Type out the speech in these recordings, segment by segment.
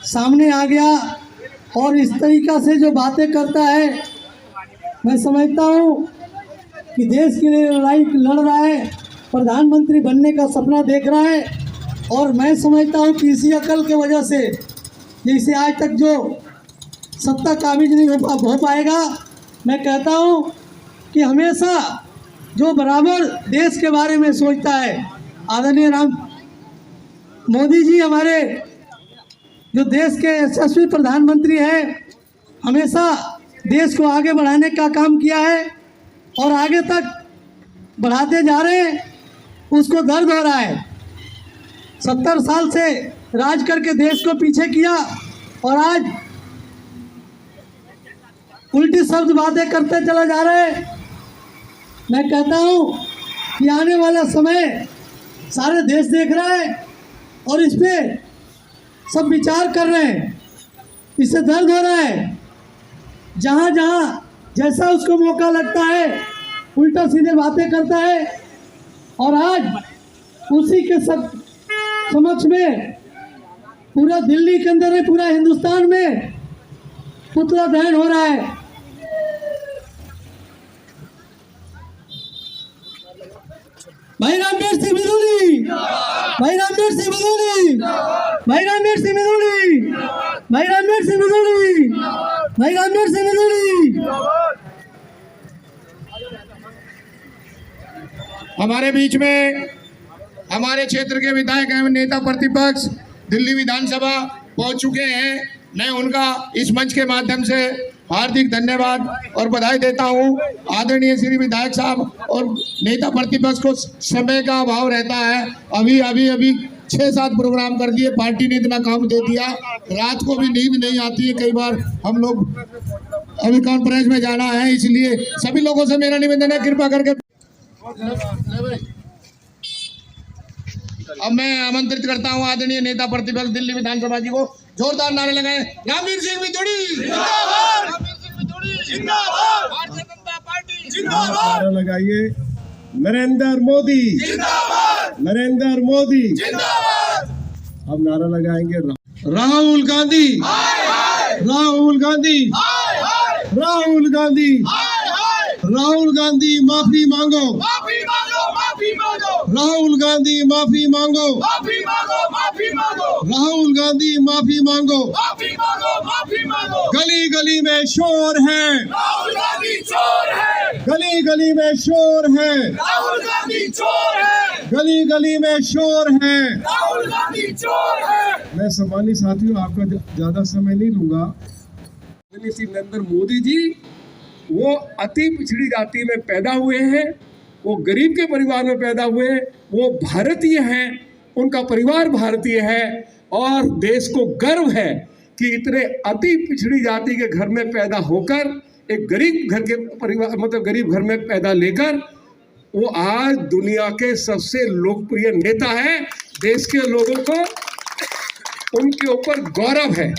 सामने आ गया और इस तरीका से जो बातें करता है, मैं समझता हूँ कि देश के लिए लड़ाई लड़ रहा है, प्रधानमंत्री बनने का सपना देख रहा है। और मैं समझता हूँ कि इसी अकल के वजह से जैसे आज तक जो सत्ता काबिज नहीं हो पाएगा। मैं कहता हूँ कि हमेशा जो बराबर देश के बारे में सोचता है, आदरणीय मोदी जी हमारे जो देश के यशस्वी प्रधानमंत्री हैं, हमेशा देश को आगे बढ़ाने का काम किया है और आगे तक बढ़ाते जा रहे हैं। उसको दर्द हो रहा है, 70 साल से राज करके देश को पीछे किया और आज उल्टी शब्द बातें करते चला जा रहे हैं। मैं कहता हूँ कि आने वाला समय सारे देश देख रहा है और इस पे सब विचार कर रहे हैं। इससे दर्द हो रहा है, जहाँ जहाँ जैसा उसको मौका लगता है उल्टा सीधे बातें करता है। और आज उसी के समक्ष में पूरा दिल्ली के अंदर है, पूरा हिंदुस्तान में पुतला दहन हो रहा है। भाई रामवीर सिंह बिदुली, भाई रामवीर सिंह बिदुली, भाई रामवीर सिंह बिदुली, भाई रामवीर सिंह बिदुली, भाई रामवीर सिंह बिदुली। हमारे बीच में हमारे क्षेत्र के विधायक एवं नेता प्रतिपक्ष दिल्ली विधानसभा पहुंच चुके हैं। मैं उनका इस मंच के माध्यम से हार्दिक धन्यवाद और बधाई देता हूं। आदरणीय श्री विधायक साहब और नेता प्रतिपक्ष को समय का अभाव रहता है, अभी 6-7 प्रोग्राम कर दिए, पार्टी ने इतना काम दे दिया, रात को भी नींद नहीं आती है। कई बार हम लोग अभी कॉन्फ्रेंस में जाना है, इसलिए सभी लोगों से मेरा निवेदन है कृपा करके। अब मैं आमंत्रित करता हूं आदरणीय नेता प्रतिपक्ष दिल्ली विधानसभा जी को, जोरदार नारे लगाएं। रामवीर सिंह बिदुली जिंदाबाद, रामवीर सिंह बिदुली जिंदाबाद, भारतीय जनता पार्टी जिंदाबाद। नारा लगाइए, नरेंद्र मोदी जिंदाबाद, नरेंद्र मोदी जिंदाबाद। अब नारा लगाएंगे राहुल गांधी, राहुल गांधी, राहुल गांधी, राहुल गांधी माफी मांगो, माफी मांगो, माफी मांगो, राहुल गांधी माफी मांगो, माफी मांगो, माफी मांगो, राहुल गांधी माफी मांगो। माफी मांगो, माफी मांगो। गली गली में शोर है, राहुल गांधी चोर है, गली गली में शोर है, राहुल गांधी चोर है, गली गली में शोर है। राहुल गांधी चोर है। मैं सम्मानित साथियों, आपका ज्यादा समय नहीं लूंगा। श्री नरेंद्र मोदी जी वो अति पिछड़ी जाति में पैदा हुए हैं, वो गरीब के परिवार में पैदा हुए हैं, वो भारतीय हैं, उनका परिवार भारतीय है और देश को गर्व है कि इतने अति पिछड़ी जाति के घर में पैदा होकर, एक गरीब घर के परिवार मतलब गरीब घर में पैदा लेकर वो आज दुनिया के सबसे लोकप्रिय नेता है। देश के लोगों को उनके ऊपर गौरव है।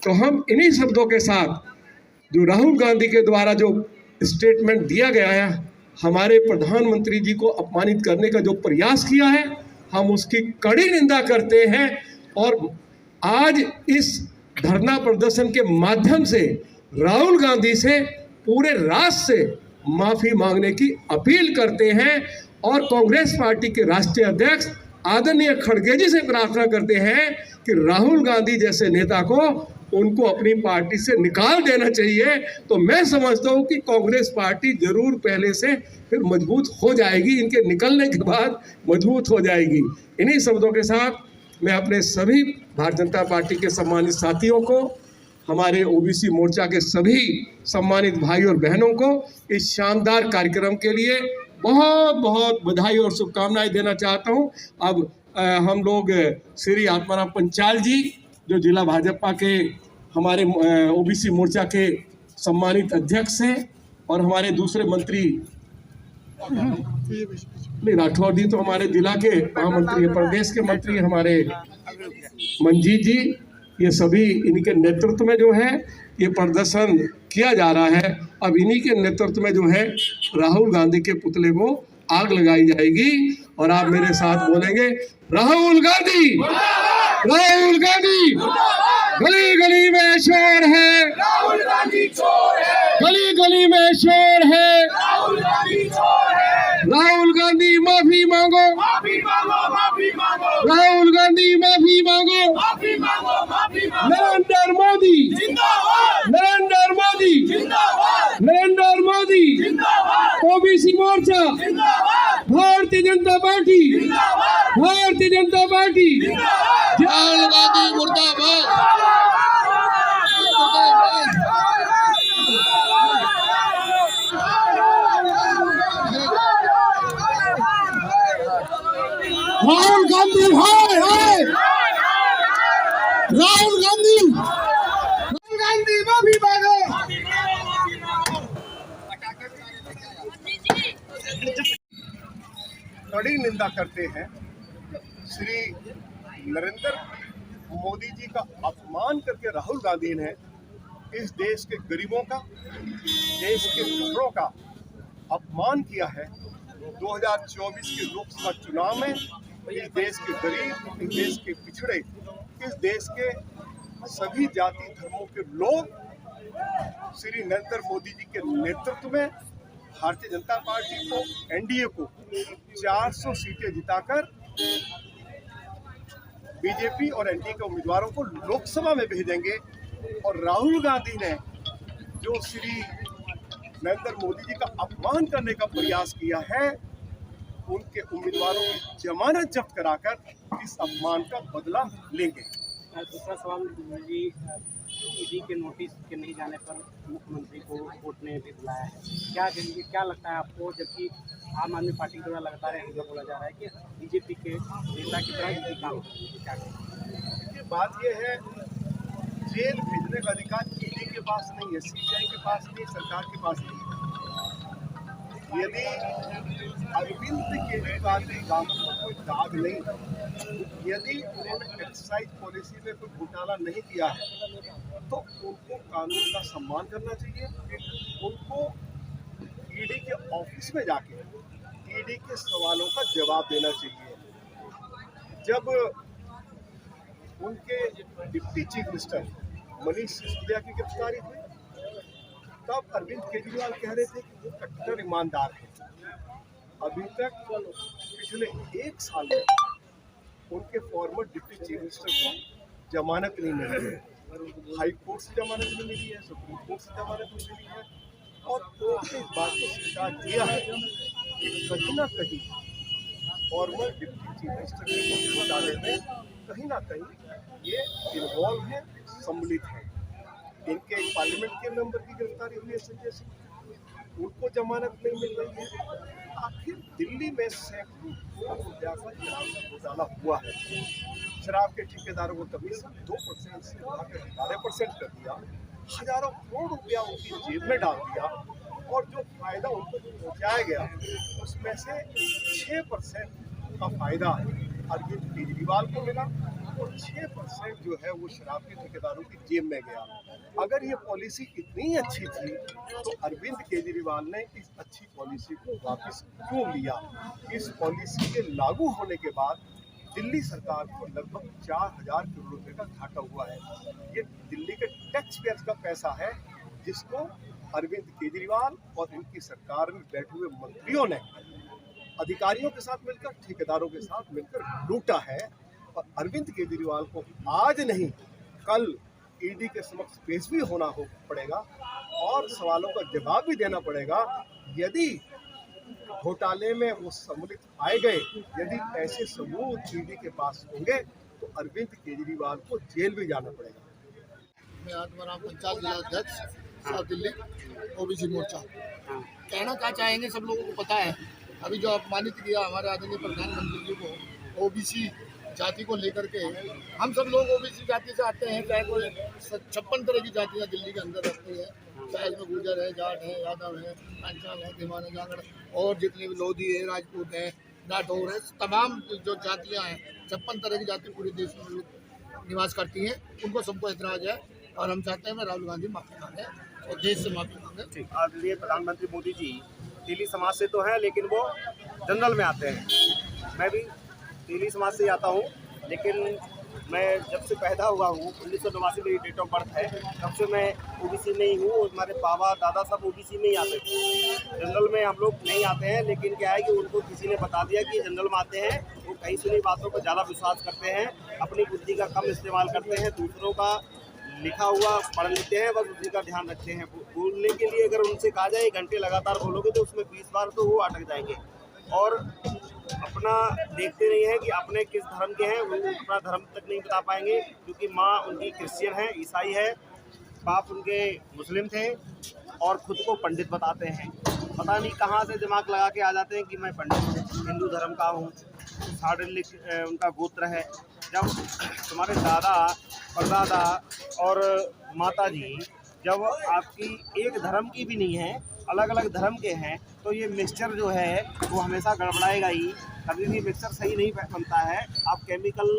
तो हम इन्हीं शब्दों के साथ जो राहुल गांधी के द्वारा जो स्टेटमेंट दिया गया है, हमारे प्रधानमंत्री जी को अपमानित करने का जो प्रयास किया है, हम उसकी कड़ी निंदा करते हैं और आज इस धरना प्रदर्शन के माध्यम से राहुल गांधी से पूरे राष्ट्र से माफी मांगने की अपील करते हैं और कांग्रेस पार्टी के राष्ट्रीय अध्यक्ष आदरणीय खड़गे जी से प्रार्थना करते हैं कि राहुल गांधी जैसे नेता को उनको अपनी पार्टी से निकाल देना चाहिए। तो मैं समझता हूँ कि कांग्रेस पार्टी जरूर पहले से फिर मजबूत हो जाएगी, इनके निकलने के बाद मजबूत हो जाएगी। इन्हीं शब्दों के साथ मैं अपने सभी भारतीय जनता पार्टी के सम्मानित साथियों को, हमारे ओबीसी मोर्चा के सभी सम्मानित भाई और बहनों को इस शानदार कार्यक्रम के लिए बहुत बहुत बधाई और शुभकामनाएं देना चाहता हूं। अब हम लोग श्री आत्माराम पंचाल जी जो जिला भाजपा के हमारे ओबीसी मोर्चा के सम्मानित अध्यक्ष हैं और हमारे दूसरे मंत्री नहीं राठौर जी तो हमारे जिला के महामंत्री है, प्रदेश के मंत्री हमारे मंजीत जी, ये सभी इनके नेतृत्व में जो है ये प्रदर्शन किया जा रहा है। अब इन्हीं के नेतृत्व में जो है राहुल गांधी के पुतले को आग लगाई जाएगी और आप मेरे साथ बोलेंगे राहुल गांधी, राहुल गांधी। गली गली में शोर है, राहुल गांधी चोर है, गली गली में शोर है। राहुल गांधी चोर है, राहुल गांधी माफी मांगो, माफी मांगो, माफी मांगो, राहुल गांधी माफी मांगो। माफी मांगो, माफी मांगो। नरेंद्र मोदी, जिंदाबाद, नरेंद्र मोदी, जिंदाबाद, नरेंद्र मोदी। जिंदाबाद, ओबीसी मोर्चा, जिंदाबाद, भारतीय जनता पार्टी, जिंदाबाद, भारतीय जनता पार्टी। जिंदाबाद। राहुल गांधी मुर्दाबाद। राहुल गांधी हाय हाय, राहुल गांधी, राहुल गांधी माफी मांगो। कड़ी निंदा करते हैं श्री नरेंद्र मोदी जी का अपमान करके राहुल गांधी ने इस देश के गरीबों का, देश के पिछड़ों का अपमान किया है। 2024 के लोकसभा चुनाव में इस देश के गरीब, इस देश के पिछड़े, इस देश के सभी जाति धर्मों के लोग श्री नरेंद्र मोदी जी के नेतृत्व में भारतीय जनता पार्टी को, एनडीए को 400 सीटें जिताकर बीजेपी और एनडीए के उम्मीदवारों को लोकसभा में भेजेंगे। और राहुल गांधी ने जो श्री नरेंद्र मोदी जी का अपमान करने का प्रयास किया है, उनके उम्मीदवारों की जमानत जब्त कराकर इस अपमान का बदला लेंगे। दूसरा सवाल जी, ईडी के नोटिस के नहीं जाने पर मुख्यमंत्री को कोर्ट ने भी बुलाया है। क्या कहेंगे, क्या लगता है आपको, जबकि आम आदमी पार्टी द्वारा लगातार ऐसा बोला जा रहा है कि बीजेपी के नेता की तरह ईडी काम क्या करें? ये बात ये है, जेल भेजने का अधिकार ईडी के पास नहीं है, सीबीआई के पास नहीं, सरकार के पास नहीं है। यदि अरविंद केजरीवाल के कामों पर कोई दाग नहीं, यदि उन्होंने एक्साइज पॉलिसी में कोई घोटाला नहीं किया है, तो उनको कानून का सम्मान करना चाहिए। उनको ईडी के ऑफिस में जाके ईडी के सवालों का जवाब देना चाहिए। जब उनके deputy chief minister Manish Sisodia की गिरफ्तारी हुई, तब अरविंद केजरीवाल कह रहे थे कि वो कट्टर ईमानदार है। अभी तक पिछले 1 साल में उनके फॉर्मर डिप्टी चीफ मिनिस्टर को जमानत नहीं मिली है। हाई कोर्ट से जमानत नहीं मिली है, सुप्रीम कोर्ट से जमानत नहीं मिली है। और कोर्ट ने इस बात को स्वीकार किया है कि कहीं ना कहीं फॉर्मर डिप्टी चीफ मिनिस्टर के घोटाले में कहीं ना कहीं ये इन्वॉल्व है, सम्मिलित है। इनके एक पार्लियामेंट के मेंबर की गिरफ्तारी हुई है, संजय सिंह, उनको जमानत नहीं मिल रही है। आखिर दिल्ली में सैकड़ों रुपया का शराब का घोटाला हुआ है। शराब के ठेकेदारों को कमीशन 2% से बढ़ाकर 11% कर दिया, हजारों करोड़ रुपया उनकी जेब में डाल दिया, और जो फायदा उनको पहुंचाया गया उसमें से 6% का फायदा अरविंद केजरीवाल को मिला, और 6% जो है वो शराब के ठेकेदारों की जेब में गया। अगर ये पॉलिसी इतनी अच्छी थी तो अरविंद केजरीवाल ने इस अच्छी पॉलिसी को वापस क्यों लिया? इस पॉलिसी के लागू होने के बाद दिल्ली सरकार को लगभग 4000 करोड़ रुपए का घाटा हुआ है। ये दिल्ली के टैक्स पेयर्स का पैसा है, जिसको अरविंद केजरीवाल और इनकी सरकार में बैठे हुए मंत्रियों ने अधिकारियों के साथ मिलकर, ठेकेदारों के साथ मिलकर लूटा है। और अरविंद केजरीवाल को आज नहीं कल ईडी के समक्ष पेश भी होना पड़ेगा और सवालों का जवाब भी देना पड़ेगा। यदि घोटाले में वो सम्मिलित पाए गए, यदि ऐसे सबूत ईडी के पास होंगे, तो अरविंद केजरीवाल को जेल भी जाना पड़ेगा। मैं आत्माराम पंचायत जिला अध्यक्ष साउथ दिल्ली ओबीसी मोर्चा। कहना क्या चाहेंगे, सब लोगों को पता है अभी जो अपमानित किया हमारे आदरणीय प्रधानमंत्री जी को ओबीसी जाति को लेकर के। हम सब लोग ओबीसी जाति से आते हैं, चाहे कोई 56 तरह की जातियाँ दिल्ली के अंदर रहती है, चाहे इसमें गुर्जर है, जाट है, यादव है, पांचाल है, धीमान है, जांगड़ और जितने भी लोधी है, राजपूत है, राठौर है, तमाम जो जातियाँ हैं 56 तरह की जाति पूरे देश में निवास करती हैं, उनको सबको एतराज़ है। और हम चाहते हैं राहुल गांधी माफी मांगे और देश से माफी मांगे। आदरणीय प्रधानमंत्री मोदी जी तेली समाज से तो हैं, लेकिन वो जनरल में आते हैं। मैं भी तेली समाज से आता हूँ, लेकिन मैं जब से पैदा हुआ हूँ 1989 मेरी डेट ऑफ बर्थ है, तब से मैं ओबीसी में ही हूँ। और हमारे बाबा दादा सब ओबीसी में ही आते थे। जनरल में हम लोग नहीं आते हैं, लेकिन क्या है कि उनको किसी ने बता दिया कि जनरल में आते हैं। वो कहीं सुनी बातों पर ज़्यादा विश्वास करते हैं, अपनी बुद्धि का कम इस्तेमाल करते हैं, दूसरों का लिखा हुआ पढ़ लेते हैं, बस उसी का ध्यान रखते हैं। बोलने के लिए अगर उनसे कहा जाए 1 घंटे लगातार बोलोगे तो उसमें 20 बार तो वो अटक जाएंगे और अपना देखते नहीं है कि अपने किस धर्म के हैं। वो अपना धर्म तक नहीं बता पाएंगे, क्योंकि माँ उनकी क्रिश्चियन है, ईसाई है, बाप उनके मुस्लिम थे और खुद को पंडित बताते हैं। पता नहीं कहाँ से दिमाग लगा के आ जाते हैं कि मैं पंडित हिंदू धर्म का हूँ, साढ़े उनका गोत्र है। जब तुम्हारे दादा परदादा और माता जी जब आपकी एक धर्म की भी नहीं है, अलग अलग धर्म के हैं, तो ये मिक्सचर जो है वो हमेशा गड़बड़ाएगा ही। कभी भी मिक्सचर सही नहीं बनता है। आप केमिकल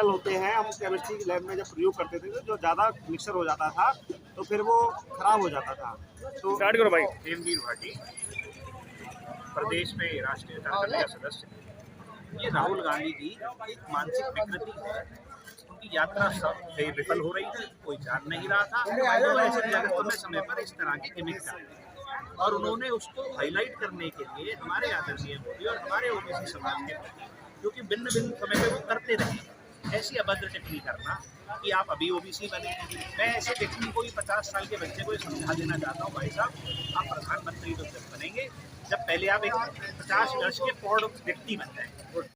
होते हैं, हम केमिस्ट्री की लैब में जब प्रयोग करते थे तो जो ज़्यादा मिक्सचर हो जाता था तो फिर वो खराब हो जाता था। तो स्टार्ट करो भाई। हेमवीर भाटी प्रदेश में राष्ट्रीय कार्यकारिणी का सदस्य। ये राहुल गांधी की एक मानसिक विकृति है। उनकी यात्रा सब विफल हो रही थी, कोई जान नहीं रहा था। ऐसे जगतों में समय पर इस तरह की गिमिक कर रही थी और उन्होंने उसको हाईलाइट करने के लिए हमारे आदरणीय मोदी और हमारे ओबीसी समाज के प्रति, क्योंकि भिन्न भिन्न समय में वो करते रहे, ऐसी अभद्र टिप्पणी करना कि आप अभी ओबीसी बने हैं। मैं ऐसे व्यक्ति को 50 साल के बच्चे को समझा देना चाहता हूँ, भाई साहब आप प्रधानमंत्री तो जब बनेंगे जब पहले आप एक 50 वर्ष के प्रौढ़ व्यक्ति बन जाएंगे।